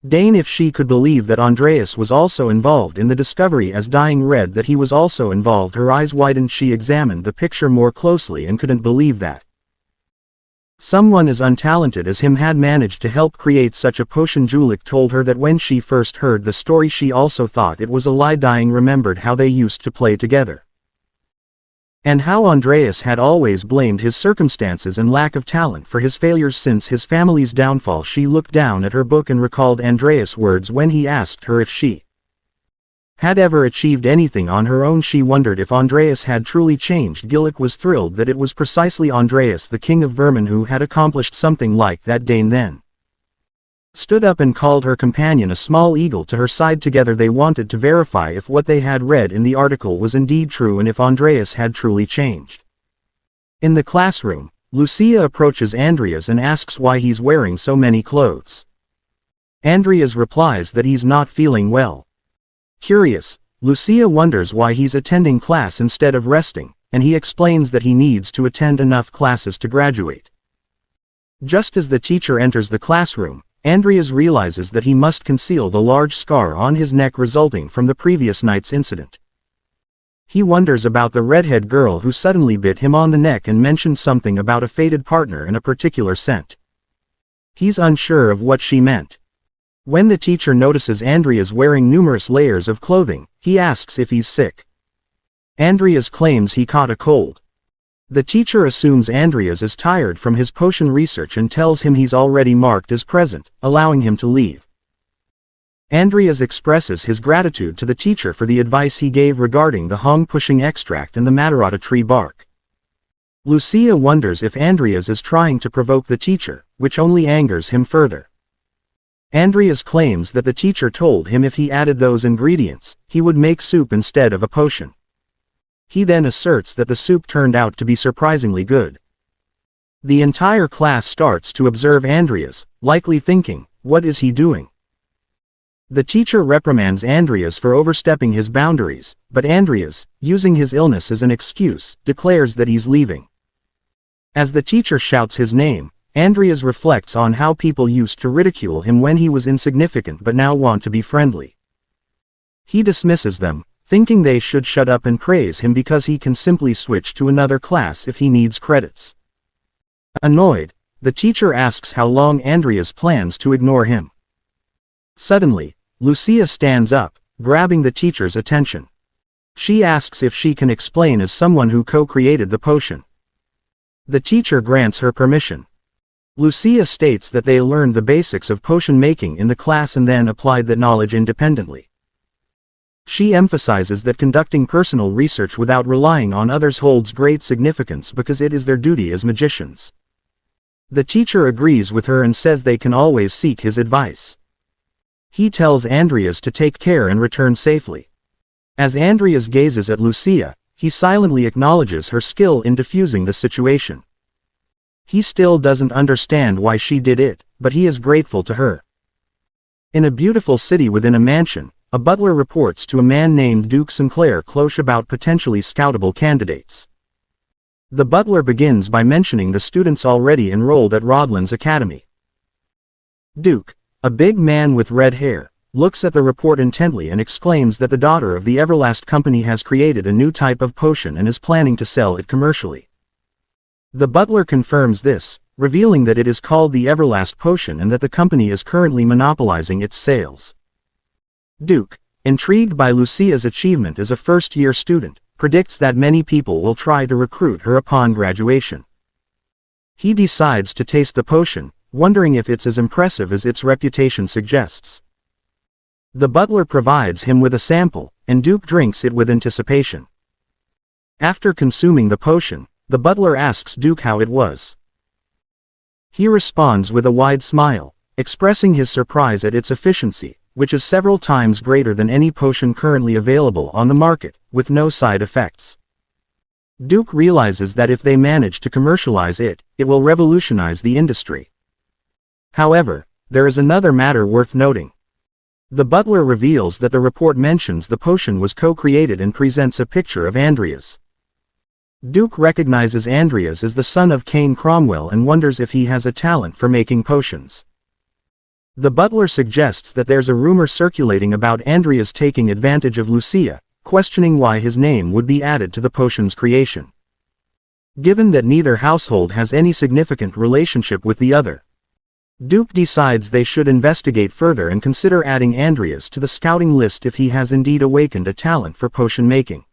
Dane, if she could believe that Andreas was also involved in the discovery, as Dying read that he was also involved, her eyes widened. She examined the picture more closely and couldn't believe that someone as untalented as him had managed to help create such a potion. Julik told her that when she first heard the story she also thought it was a lie. Dying remembered how they used to play together, and how Andreas had always blamed his circumstances and lack of talent for his failures since his family's downfall. She looked down at her book and recalled Andreas' words when he asked her if she had ever achieved anything on her own. She wondered if Andreas had truly changed. Gillick was thrilled that it was precisely Andreas, the king of vermin, who had accomplished something like that. Dane then stood up and called her companion, a small eagle, to her side. Together they wanted to verify if what they had read in the article was indeed true and if Andreas had truly changed. In the classroom, Lucia approaches Andreas and asks why he's wearing so many clothes. Andreas replies that he's not feeling well. Curious, Lucia wonders why he's attending class instead of resting, and he explains that he needs to attend enough classes to graduate. Just as the teacher enters the classroom, Andreas realizes that he must conceal the large scar on his neck resulting from the previous night's incident. He wonders about the redhead girl who suddenly bit him on the neck and mentioned something about a fated partner and a particular scent. He's unsure of what she meant. When the teacher notices Andreas wearing numerous layers of clothing, he asks if he's sick. Andreas claims he caught a cold. The teacher assumes Andreas is tired from his potion research and tells him he's already marked as present, allowing him to leave. Andreas expresses his gratitude to the teacher for the advice he gave regarding the hong-pushing extract and the matarata tree bark. Lucia wonders if Andreas is trying to provoke the teacher, which only angers him further. Andreas claims that the teacher told him if he added those ingredients, he would make soup instead of a potion. He then asserts that the soup turned out to be surprisingly good. The entire class starts to observe Andreas, likely thinking, what is he doing? The teacher reprimands Andreas for overstepping his boundaries, but Andreas, using his illness as an excuse, declares that he's leaving. As the teacher shouts his name, Andreas reflects on how people used to ridicule him when he was insignificant but now want to be friendly. He dismisses them, thinking they should shut up and praise him because he can simply switch to another class if he needs credits. Annoyed, the teacher asks how long Andreas plans to ignore him. Suddenly, Lucia stands up, grabbing the teacher's attention. She asks if she can explain as someone who co-created the potion. The teacher grants her permission. Lucia states that they learned the basics of potion making in the class and then applied that knowledge independently. She emphasizes that conducting personal research without relying on others holds great significance because it is their duty as magicians. The teacher agrees with her and says they can always seek his advice. He tells Andreas to take care and return safely. As Andreas gazes at Lucia, he silently acknowledges her skill in diffusing the situation. He still doesn't understand why she did it, but he is grateful to her. In a beautiful city within a mansion, a butler reports to a man named Duke Sinclair Cloche about potentially scoutable candidates. The butler begins by mentioning the students already enrolled at Rodland's Academy. Duke, a big man with red hair, looks at the report intently and exclaims that the daughter of the Everlast Company has created a new type of potion and is planning to sell it commercially. The butler confirms this, revealing that it is called the Everlast Potion and that the company is currently monopolizing its sales. Duke, intrigued by Lucia's achievement as a first-year student, predicts that many people will try to recruit her upon graduation. He decides to taste the potion, wondering if it's as impressive as its reputation suggests. The butler provides him with a sample, and Duke drinks it with anticipation. After consuming the potion, the butler asks Duke how it was. He responds with a wide smile, expressing his surprise at its efficiency, which is several times greater than any potion currently available on the market, with no side effects. Duke realizes that if they manage to commercialize it, it will revolutionize the industry. However, there is another matter worth noting. The butler reveals that the report mentions the potion was co-created and presents a picture of Andreas. Duke recognizes Andreas as the son of Cain Cromwell and wonders if he has a talent for making potions. The butler suggests that there's a rumor circulating about Andreas taking advantage of Lucia, questioning why his name would be added to the potion's creation. Given that neither household has any significant relationship with the other, Duke decides they should investigate further and consider adding Andreas to the scouting list if he has indeed awakened a talent for potion making.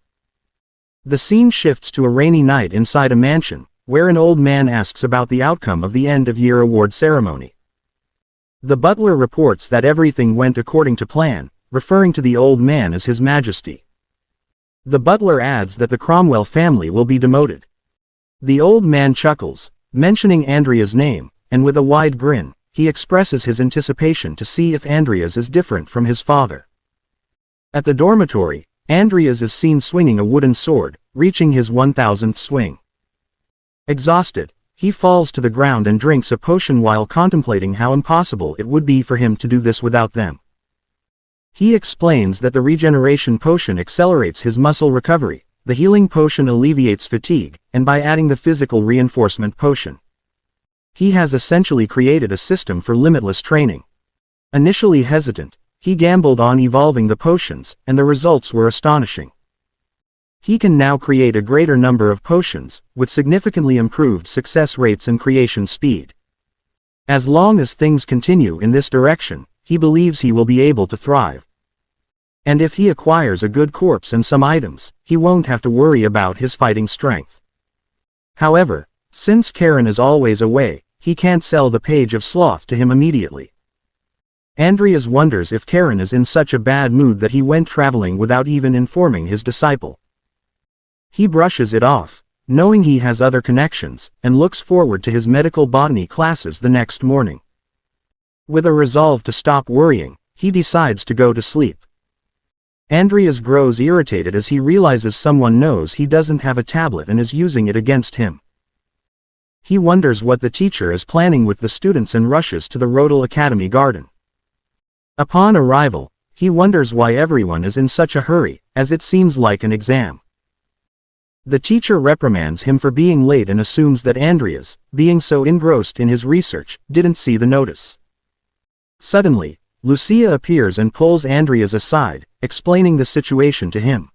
The scene shifts to a rainy night inside a mansion, where an old man asks about the outcome of the end-of-year award ceremony. The butler reports that everything went according to plan, referring to the old man as His Majesty. The butler adds that the Cromwell family will be demoted. The old man chuckles, mentioning Andrea's name, and with a wide grin, he expresses his anticipation to see if Andreas is different from his father. At the dormitory, Andreas is seen swinging a wooden sword, reaching his 1000th swing. Exhausted, he falls to the ground and drinks a potion while contemplating how impossible it would be for him to do this without them. He explains that the regeneration potion accelerates his muscle recovery, the healing potion alleviates fatigue, and by adding the physical reinforcement potion, he has essentially created a system for limitless training. Initially hesitant, he gambled on evolving the potions, and the results were astonishing. He can now create a greater number of potions, with significantly improved success rates and creation speed. As long as things continue in this direction, he believes he will be able to thrive. And if he acquires a good corpse and some items, he won't have to worry about his fighting strength. However, since Karen is always away, he can't sell the Page of Sloth to him immediately. Andreas wonders if Karen is in such a bad mood that he went traveling without even informing his disciple. He brushes it off, knowing he has other connections, and looks forward to his medical botany classes the next morning. With a resolve to stop worrying, he decides to go to sleep. Andreas grows irritated as he realizes someone knows he doesn't have a tablet and is using it against him. He wonders what the teacher is planning with the students and rushes to the Rodel Academy garden. Upon arrival, he wonders why everyone is in such a hurry, as it seems like an exam. The teacher reprimands him for being late and assumes that Andreas, being so engrossed in his research, didn't see the notice. Suddenly, Lucia appears and pulls Andreas aside, explaining the situation to him.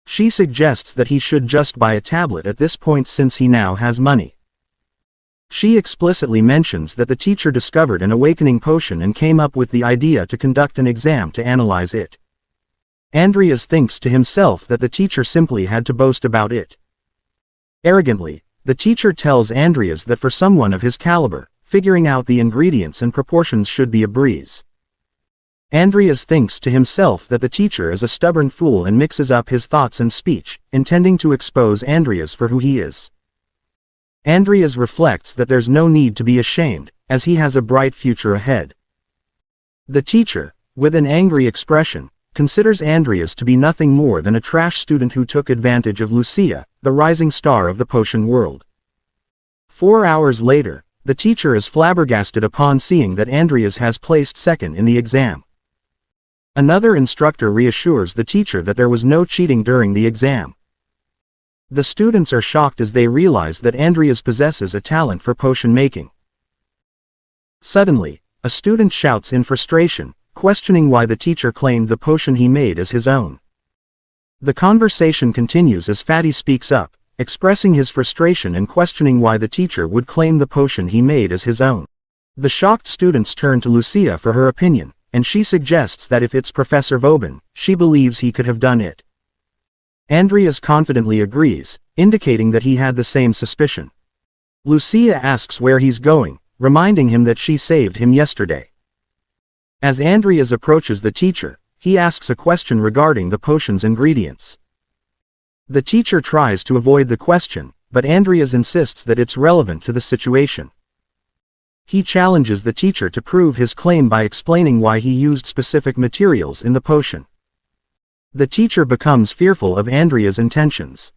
She suggests that he should just buy a tablet at this point since he now has money. She explicitly mentions that the teacher discovered an awakening potion and came up with the idea to conduct an exam to analyze it. Andreas thinks to himself that the teacher simply had to boast about it. Arrogantly, the teacher tells Andreas that for someone of his caliber, figuring out the ingredients and proportions should be a breeze. Andreas thinks to himself that the teacher is a stubborn fool and mixes up his thoughts and speech, intending to expose Andreas for who he is. Andreas reflects that there's no need to be ashamed, as he has a bright future ahead. The teacher, with an angry expression, considers Andreas to be nothing more than a trash student who took advantage of Lucia, the rising star of the potion world. 4 hours later, the teacher is flabbergasted upon seeing that Andreas has placed second in the exam. Another instructor reassures the teacher that there was no cheating during the exam. The students are shocked as they realize that Andreas possesses a talent for potion making. Suddenly, a student shouts in frustration, questioning why the teacher claimed the potion he made as his own. The conversation continues as Fatty speaks up, expressing his frustration and questioning why the teacher would claim the potion he made as his own. The shocked students turn to Lucia for her opinion, and she suggests that if it's Professor Vauban, she believes he could have done it. Andreas confidently agrees, indicating that he had the same suspicion. Lucia asks where he's going, reminding him that she saved him yesterday. As Andreas approaches the teacher, he asks a question regarding the potion's ingredients. The teacher tries to avoid the question, but Andreas insists that it's relevant to the situation. He challenges the teacher to prove his claim by explaining why he used specific materials in the potion. The teacher becomes fearful of Andreas' intentions.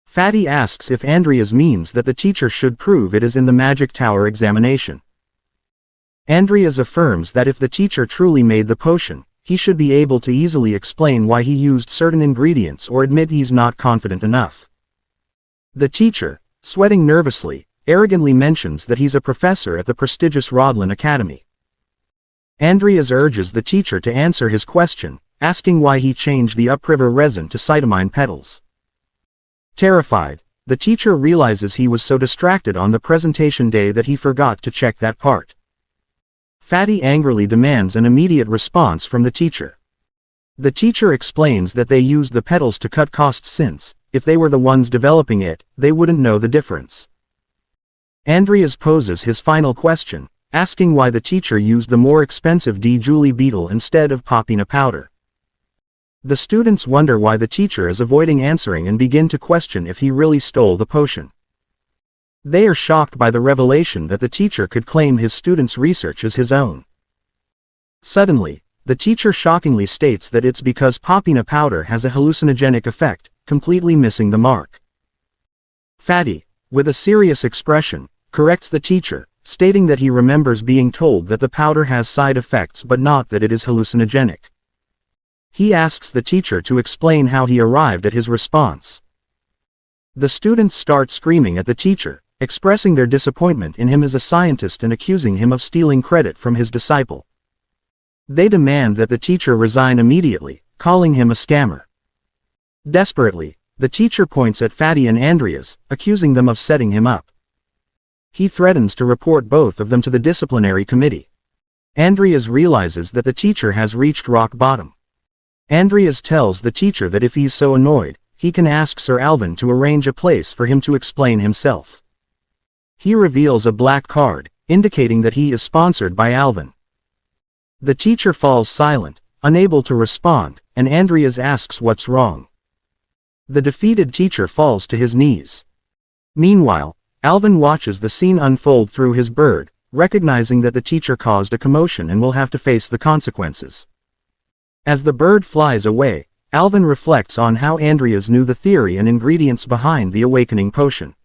Fatty asks if Andreas means that the teacher should prove it is in the Magic Tower examination. Andreas affirms that if the teacher truly made the potion, he should be able to easily explain why he used certain ingredients or admit he's not confident enough. The teacher, sweating nervously, arrogantly mentions that he's a professor at the prestigious Rodlin Academy. Andreas urges the teacher to answer his question, asking why he changed the upriver resin to cytomine petals. Terrified, the teacher realizes he was so distracted on the presentation day that he forgot to check that part. Fatty angrily demands an immediate response from the teacher. The teacher explains that they used the petals to cut costs since, if they were the ones developing it, they wouldn't know the difference. Andreas poses his final question, asking why the teacher used the more expensive D-Julie beetle instead of Popina powder. The students wonder why the teacher is avoiding answering and begin to question if he really stole the potion. They are shocked by the revelation that the teacher could claim his students' research as his own. Suddenly, the teacher shockingly states that it's because Popina powder has a hallucinogenic effect, completely missing the mark. Fatty, with a serious expression, corrects the teacher, stating that he remembers being told that the powder has side effects but not that it is hallucinogenic. He asks the teacher to explain how he arrived at his response. The students start screaming at the teacher, expressing their disappointment in him as a scientist and accusing him of stealing credit from his disciple. They demand that the teacher resign immediately, calling him a scammer. Desperately, the teacher points at Fatty and Andreas, accusing them of setting him up. He threatens to report both of them to the disciplinary committee. Andreas realizes that the teacher has reached rock bottom. Andreas tells the teacher that if he's so annoyed, he can ask Sir Alvin to arrange a place for him to explain himself. He reveals a black card, indicating that he is sponsored by Alvin. The teacher falls silent, unable to respond, and Andreas asks what's wrong. The defeated teacher falls to his knees. Meanwhile, Alvin watches the scene unfold through his bird, recognizing that the teacher caused a commotion and will have to face the consequences. As the bird flies away, Alvin reflects on how Andreas knew the theory and ingredients behind the awakening potion.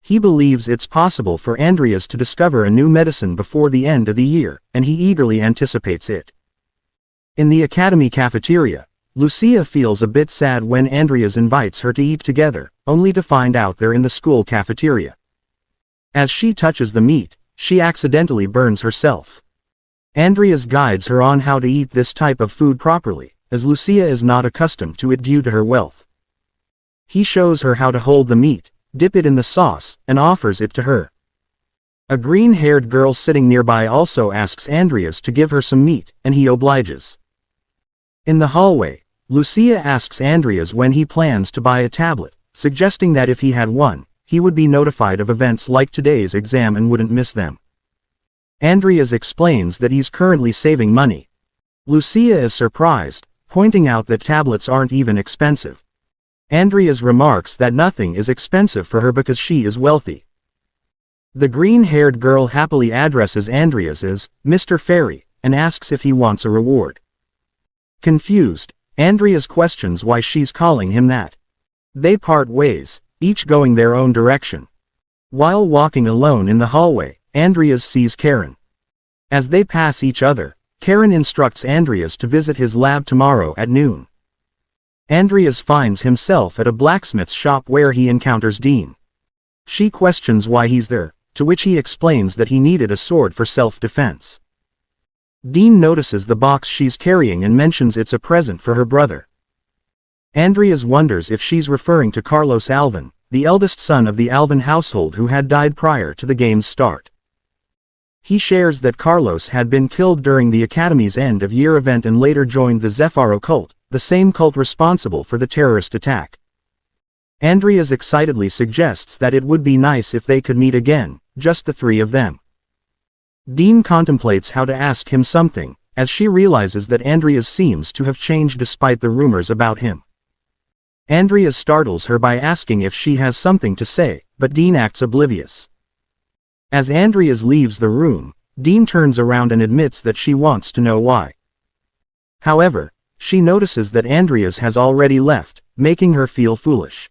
He believes it's possible for Andreas to discover a new medicine before the end of the year, and he eagerly anticipates it. In the academy cafeteria, Lucia feels a bit sad when Andreas invites her to eat together, only to find out they're in the school cafeteria. As she touches the meat, she accidentally burns herself. Andreas guides her on how to eat this type of food properly, as Lucia is not accustomed to it due to her wealth. He shows her how to hold the meat, dip it in the sauce, and offers it to her. A green-haired girl sitting nearby also asks Andreas to give her some meat, and he obliges. In the hallway, Lucia asks Andreas when he plans to buy a tablet, suggesting that if he had one, he would be notified of events like today's exam and wouldn't miss them. Andreas explains that he's currently saving money. Lucia is surprised, pointing out that tablets aren't even expensive. Andreas remarks that nothing is expensive for her because she is wealthy. The green-haired girl happily addresses Andreas as Mr. Fairy, and asks if he wants a reward. Confused, Andreas questions why she's calling him that. They part ways, each going their own direction. While walking alone in the hallway, Andreas sees Karen. As they pass each other, Karen instructs Andreas to visit his lab tomorrow at noon. Andreas finds himself at a blacksmith's shop where he encounters Dean. She questions why he's there, to which he explains that he needed a sword for self-defense. Dean notices the box she's carrying and mentions it's a present for her brother. Andreas wonders if she's referring to Carlos Alvin, the eldest son of the Alvin household who had died prior to the game's start. He shares that Carlos had been killed during the Academy's end-of-year event and later joined the Zeffaro cult, the same cult responsible for the terrorist attack. Andreas excitedly suggests that it would be nice if they could meet again, just the three of them. Dean contemplates how to ask him something, as she realizes that Andreas seems to have changed despite the rumors about him. Andreas startles her by asking if she has something to say, but Dean acts oblivious. As Andreas leaves the room, Dean turns around and admits that she wants to know why. However, she notices that Andreas has already left, making her feel foolish.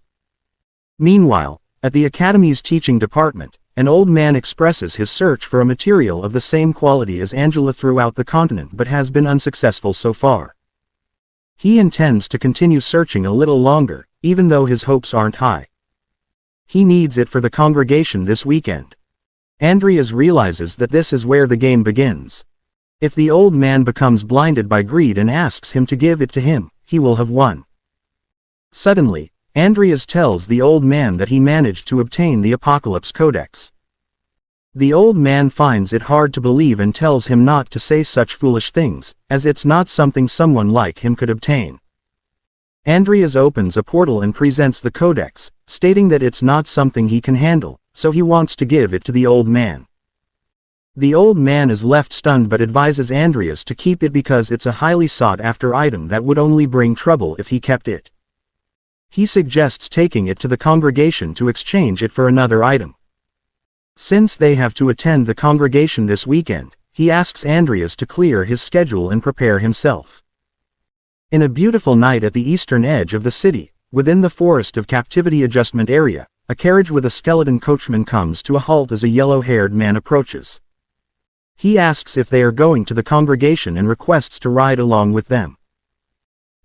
Meanwhile, at the Academy's teaching department, an old man expresses his search for a material of the same quality as Angela throughout the continent but has been unsuccessful so far. He intends to continue searching a little longer, even though his hopes aren't high. He needs it for the congregation this weekend. Andreas realizes that this is where the game begins. If the old man becomes blinded by greed and asks him to give it to him, he will have won. Suddenly, Andreas tells the old man that he managed to obtain the Apocalypse Codex. The old man finds it hard to believe and tells him not to say such foolish things, as it's not something someone like him could obtain. Andreas opens a portal and presents the codex, stating that it's not something he can handle, so he wants to give it to the old man. The old man is left stunned but advises Andreas to keep it because it's a highly sought-after item that would only bring trouble if he kept it. He suggests taking it to the congregation to exchange it for another item. Since they have to attend the congregation this weekend, he asks Andreas to clear his schedule and prepare himself. In a beautiful night at the eastern edge of the city, within the Forest of Captivity Adjustment Area, a carriage with a skeleton coachman comes to a halt as a yellow-haired man approaches. He asks if they are going to the congregation and requests to ride along with them.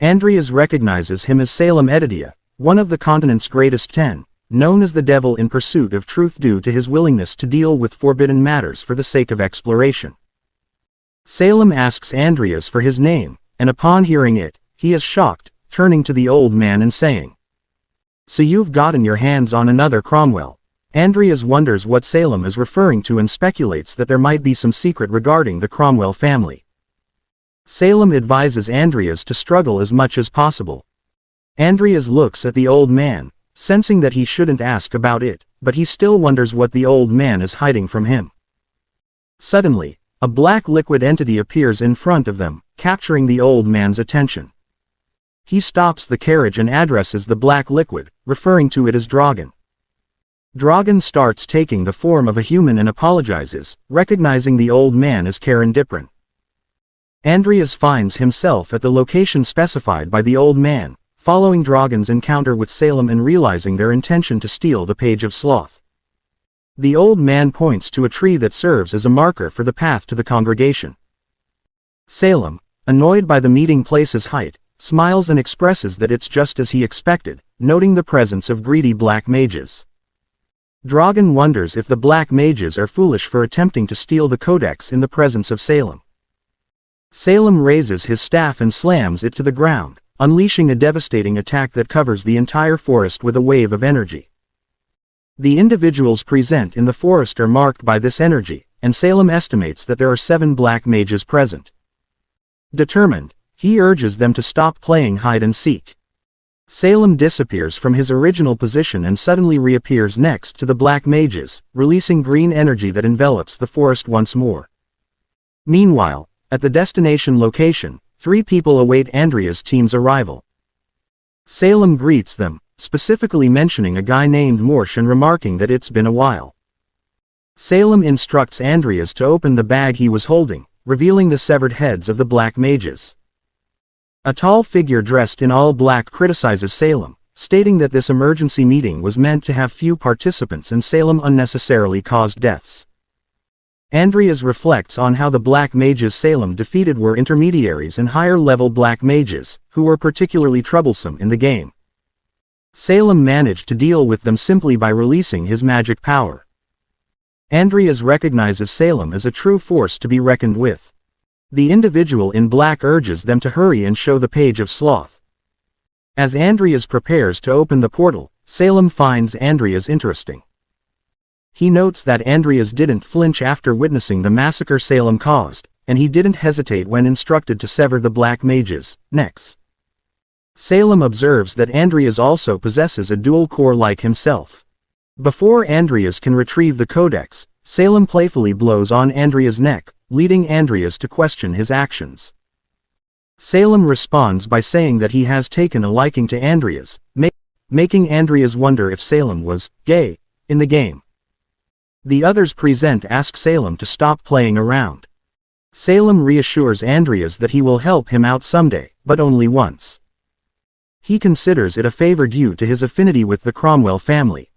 Andreas recognizes him as Salem Edidia, one of the continent's greatest 10, known as the Devil in pursuit of truth due to his willingness to deal with forbidden matters for the sake of exploration. Salem asks Andreas for his name, and upon hearing it, he is shocked, turning to the old man and saying, "So you've gotten your hands on another Cromwell." Andreas wonders what Salem is referring to and speculates that there might be some secret regarding the Cromwell family. Salem advises Andreas to struggle as much as possible. Andreas looks at the old man, sensing that he shouldn't ask about it, but he still wonders what the old man is hiding from him. Suddenly, a black liquid entity appears in front of them, capturing the old man's attention. He stops the carriage and addresses the black liquid, referring to it as Dragon. Dragon starts taking the form of a human and apologizes, recognizing the old man as Karen Diprin. Andreas finds himself at the location specified by the old man, following Dragon's encounter with Salem and realizing their intention to steal the Page of Sloth. The old man points to a tree that serves as a marker for the path to the congregation. Salem, annoyed by the meeting place's height, smiles and expresses that it's just as he expected, noting the presence of greedy black mages. Dragon wonders if the black mages are foolish for attempting to steal the codex in the presence of Salem. Salem raises his staff and slams it to the ground, unleashing a devastating attack that covers the entire forest with a wave of energy. The individuals present in the forest are marked by this energy, and Salem estimates that there are 7 black mages present. Determined, he urges them to stop playing hide and seek. Salem disappears from his original position and suddenly reappears next to the black mages, releasing green energy that envelops the forest once more. Meanwhile, at the destination location, 3 people await Andreas' team's arrival. Salem greets them, specifically mentioning a guy named Morsh and remarking that it's been a while. Salem instructs Andreas to open the bag he was holding, revealing the severed heads of the black mages. A tall figure dressed in all black criticizes Salem, stating that this emergency meeting was meant to have few participants and Salem unnecessarily caused deaths. Andreas reflects on how the black mages Salem defeated were intermediaries and higher-level black mages, who were particularly troublesome in the game. Salem managed to deal with them simply by releasing his magic power. Andreas recognizes Salem as a true force to be reckoned with. The individual in black urges them to hurry and show the Page of Sloth. As Andreas prepares to open the portal, Salem finds Andreas interesting. He notes that Andreas didn't flinch after witnessing the massacre Salem caused, and he didn't hesitate when instructed to sever the black mages' necks. Salem observes that Andreas also possesses a dual core like himself. Before Andreas can retrieve the codex, Salem playfully blows on Andreas' neck, leading Andreas to question his actions. Salem responds by saying that he has taken a liking to Andreas, making Andreas wonder if Salem was gay in the game. The others present ask Salem to stop playing around. Salem reassures Andreas that he will help him out someday, but only once. He considers it a favor due to his affinity with the Cromwell family.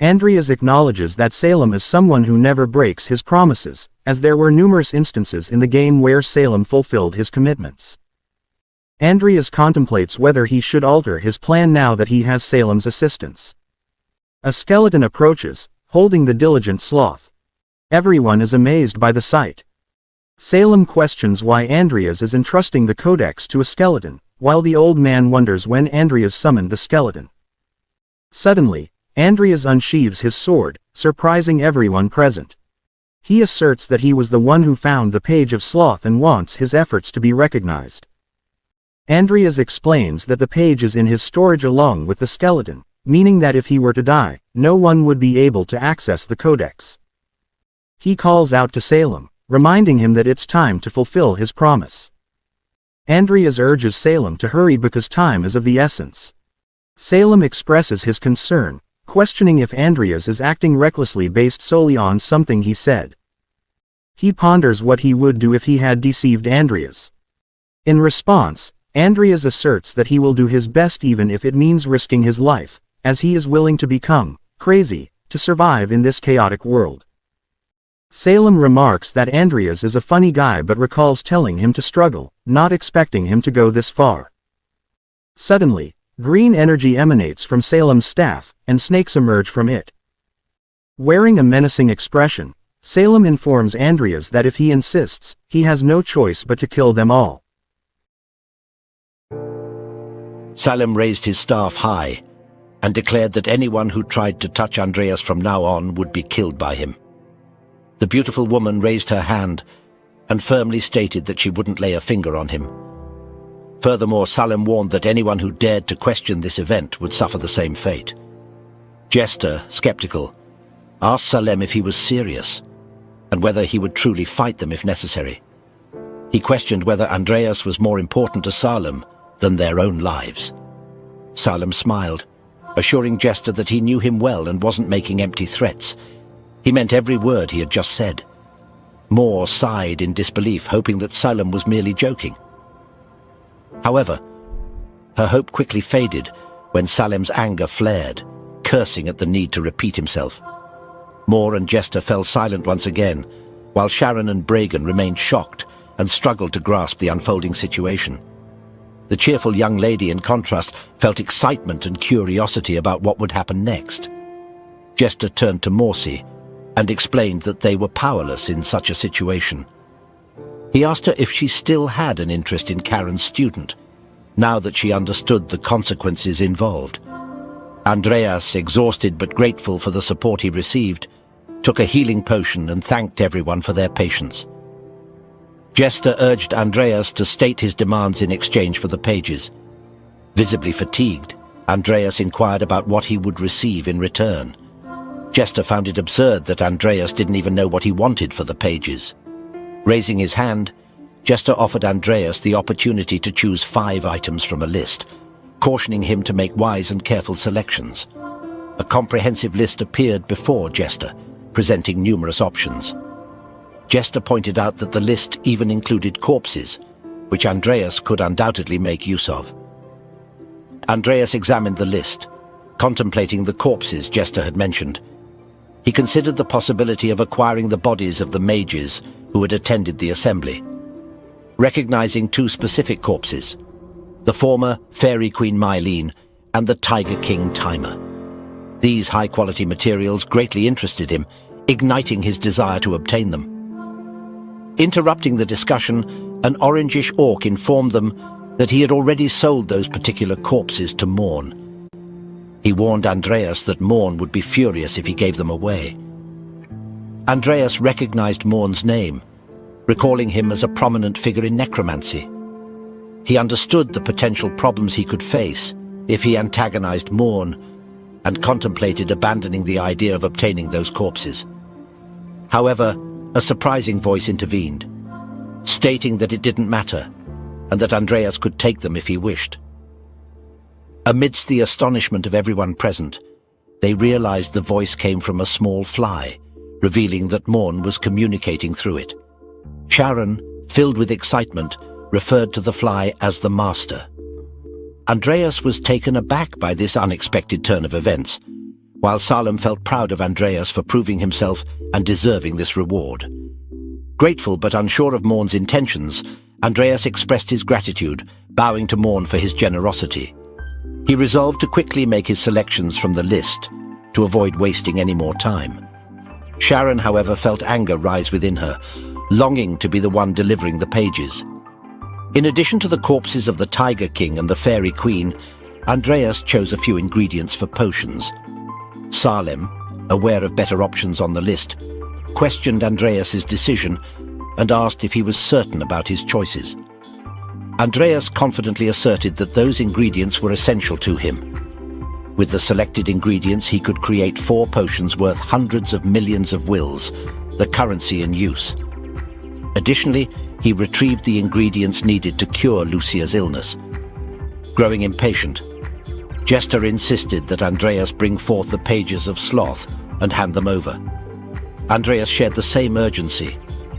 Andreas acknowledges that Salem is someone who never breaks his promises, as there were numerous instances in the game where Salem fulfilled his commitments. Andreas contemplates whether he should alter his plan now that he has Salem's assistance. A skeleton approaches, holding the diligent sloth. Everyone is amazed by the sight. Salem questions why Andreas is entrusting the codex to a skeleton, while the old man wonders when Andreas summoned the skeleton. Suddenly, Andreas unsheathes his sword, surprising everyone present. He asserts that he was the one who found the Page of Sloth and wants his efforts to be recognized. Andreas explains that the page is in his storage along with the skeleton, meaning that if he were to die, no one would be able to access the codex. He calls out to Salem, reminding him that it's time to fulfill his promise. Andreas urges Salem to hurry because time is of the essence. Salem expresses his concern, questioning if Andreas is acting recklessly based solely on something he said. He ponders what he would do if he had deceived Andreas. In response, Andreas asserts that he will do his best even if it means risking his life, as he is willing to become crazy to survive in this chaotic world. Salem remarks that Andreas is a funny guy but recalls telling him to struggle, not expecting him to go this far. Suddenly, green energy emanates from Salem's staff, and snakes emerge from it. Wearing a menacing expression, Salem informs Andreas that if he insists, he has no choice but to kill them all. Salem raised his staff high, and declared that anyone who tried to touch Andreas from now on would be killed by him. The beautiful woman raised her hand and firmly stated that she wouldn't lay a finger on him. Furthermore, Salem warned that anyone who dared to question this event would suffer the same fate. Jester, skeptical, asked Salem if he was serious, and whether he would truly fight them if necessary. He questioned whether Andreas was more important to Salem than their own lives. Salem smiled, assuring Jester that he knew him well and wasn't making empty threats. He meant every word he had just said. Moore sighed in disbelief, hoping that Salem was merely joking. However, her hope quickly faded when Salem's anger flared, cursing at the need to repeat himself. Moore and Jester fell silent once again, while Sharon and Bragan remained shocked and struggled to grasp the unfolding situation. The cheerful young lady, in contrast, felt excitement and curiosity about what would happen next. Jester turned to Morsi and explained that they were powerless in such a situation. He asked her if she still had an interest in Karen's student, now that she understood the consequences involved. Andreas, exhausted but grateful for the support he received, took a healing potion and thanked everyone for their patience. Jester urged Andreas to state his demands in exchange for the pages. Visibly fatigued, Andreas inquired about what he would receive in return. Jester found it absurd that Andreas didn't even know what he wanted for the pages. Raising his hand, Jester offered Andreas the opportunity to choose 5 items from a list, cautioning him to make wise and careful selections. A comprehensive list appeared before Jester, presenting numerous options. Jester pointed out that the list even included corpses, which Andreas could undoubtedly make use of. Andreas examined the list, contemplating the corpses Jester had mentioned. He considered the possibility of acquiring the bodies of the mages who had attended the assembly. Recognizing 2 specific corpses, the former Fairy Queen Mylene and the Tiger King Timer. These high-quality materials greatly interested him, igniting his desire to obtain them. Interrupting the discussion, an orangish orc informed them that he had already sold those particular corpses to Morn. He warned Andreas that Morn would be furious if he gave them away. Andreas recognized Morn's name, recalling him as a prominent figure in necromancy. He understood the potential problems he could face if he antagonized Morn, and contemplated abandoning the idea of obtaining those corpses. However, a surprising voice intervened, stating that it didn't matter, and that Andreas could take them if he wished. Amidst the astonishment of everyone present, they realized the voice came from a small fly, revealing that Morn was communicating through it. Sharon, filled with excitement, referred to the fly as the Master. Andreas was taken aback by this unexpected turn of events, while Salem felt proud of Andreas for proving himself and deserving this reward. Grateful but unsure of Morn's intentions, Andreas expressed his gratitude, bowing to Morn for his generosity. He resolved to quickly make his selections from the list, to avoid wasting any more time. Sharon, however, felt anger rise within her, longing to be the one delivering the pages. In addition to the corpses of the Tiger King and the Fairy Queen, Andreas chose a few ingredients for potions. Salem, aware of better options on the list, questioned Andreas's decision and asked if he was certain about his choices. Andreas confidently asserted that those ingredients were essential to him. With the selected ingredients, he could create 4 potions worth hundreds of millions of wills, the currency in use. Additionally, he retrieved the ingredients needed to cure Lucia's illness. Growing impatient, Jester insisted that Andreas bring forth the pages of Sloth and hand them over. Andreas shared the same urgency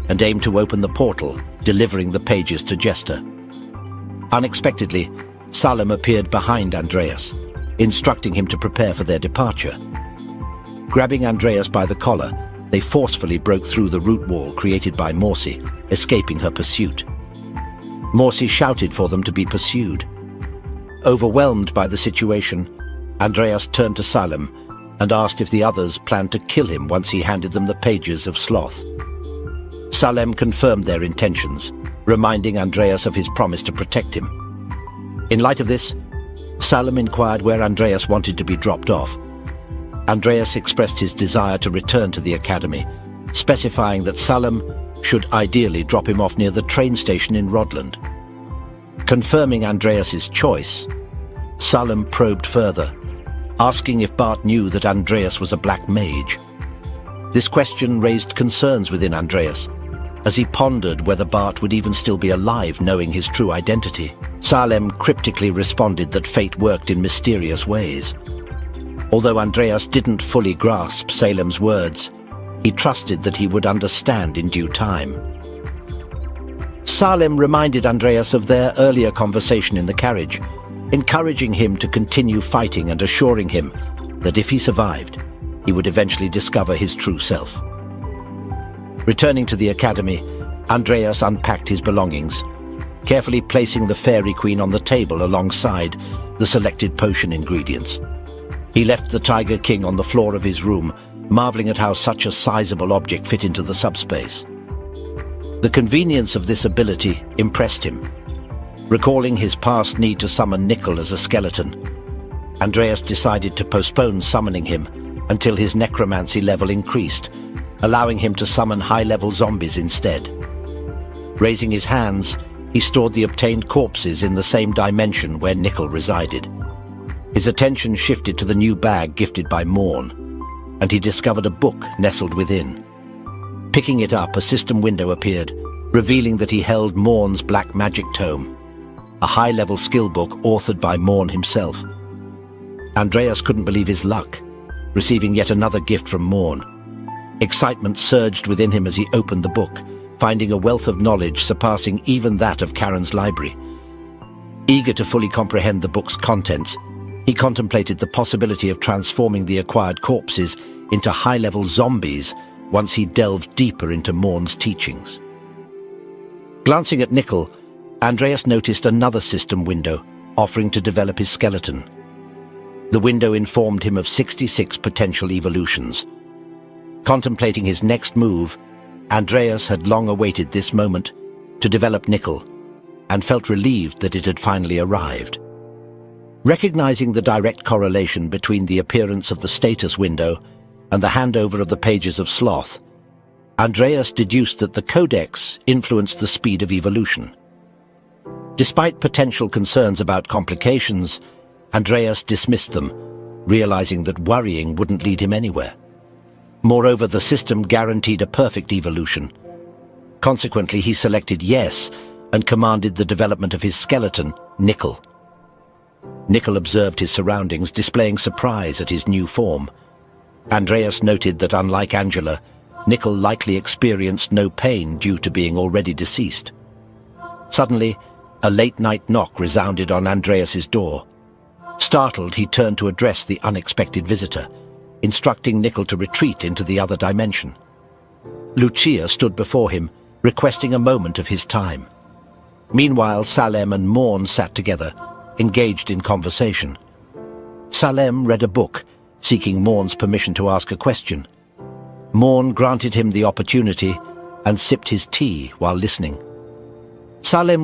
and aimed to open the portal, delivering the pages to Jester. Unexpectedly, Salem appeared behind Andreas, instructing him to prepare for their departure. Grabbing Andreas by the collar, they forcefully broke through the root wall created by Morsi, escaping her pursuit. Morsi shouted for them to be pursued. Overwhelmed by the situation, Andreas turned to Salem and asked if the others planned to kill him once he handed them the pages of Sloth. Salem confirmed their intentions, reminding Andreas of his promise to protect him. In light of this, Salem inquired where Andreas wanted to be dropped off. Andreas expressed his desire to return to the academy, specifying that Salem should ideally drop him off near the train station in Rodland. Confirming Andreas's choice, Salem probed further, asking if Bart knew that Andreas was a black mage. This question raised concerns within Andreas, as he pondered whether Bart would even still be alive knowing his true identity. Salem cryptically responded that fate worked in mysterious ways. Although Andreas didn't fully grasp Salem's words, he trusted that he would understand in due time. Salem reminded Andreas of their earlier conversation in the carriage, encouraging him to continue fighting and assuring him that if he survived, he would eventually discover his true self. Returning to the academy, Andreas unpacked his belongings, carefully placing the Fairy Queen on the table alongside the selected potion ingredients. He left the Tiger King on the floor of his room, marveling at how such a sizable object fit into the subspace. The convenience of this ability impressed him. Recalling his past need to summon Nickel as a skeleton, Andreas decided to postpone summoning him until his necromancy level increased, allowing him to summon high-level zombies instead. Raising his hands, he stored the obtained corpses in the same dimension where Nickel resided. His attention shifted to the new bag gifted by Morn, and he discovered a book nestled within. Picking it up, a system window appeared, revealing that he held Morn's Black Magic Tome, a high-level skill book authored by Morn himself. Andreas couldn't believe his luck, receiving yet another gift from Morn. Excitement surged within him as he opened the book, finding a wealth of knowledge surpassing even that of Karen's library. Eager to fully comprehend the book's contents, he contemplated the possibility of transforming the acquired corpses into high-level zombies once he delved deeper into Morn's teachings. Glancing at Nickel, Andreas noticed another system window offering to develop his skeleton. The window informed him of 66 potential evolutions. Contemplating his next move, Andreas had long awaited this moment to develop Nickel, and felt relieved that it had finally arrived. Recognizing the direct correlation between the appearance of the status window and the handover of the pages of Sloth, Andreas deduced that the codex influenced the speed of evolution. Despite potential concerns about complications, Andreas dismissed them, realizing that worrying wouldn't lead him anywhere. Moreover, the system guaranteed a perfect evolution. Consequently, he selected Yes and commanded the development of his skeleton, Nickel. Nickel observed his surroundings, displaying surprise at his new form. Andreas noted that unlike Angela, Nickel likely experienced no pain due to being already deceased. Suddenly, a late-night knock resounded on Andreas's door. Startled, he turned to address the unexpected visitor, instructing Nickel to retreat into the other dimension. Lucia stood before him, requesting a moment of his time. Meanwhile, Salem and Morn sat together, engaged in conversation. Salem read a book, seeking Morn's permission to ask a question. Morn granted him the opportunity, and sipped his tea while listening. Salem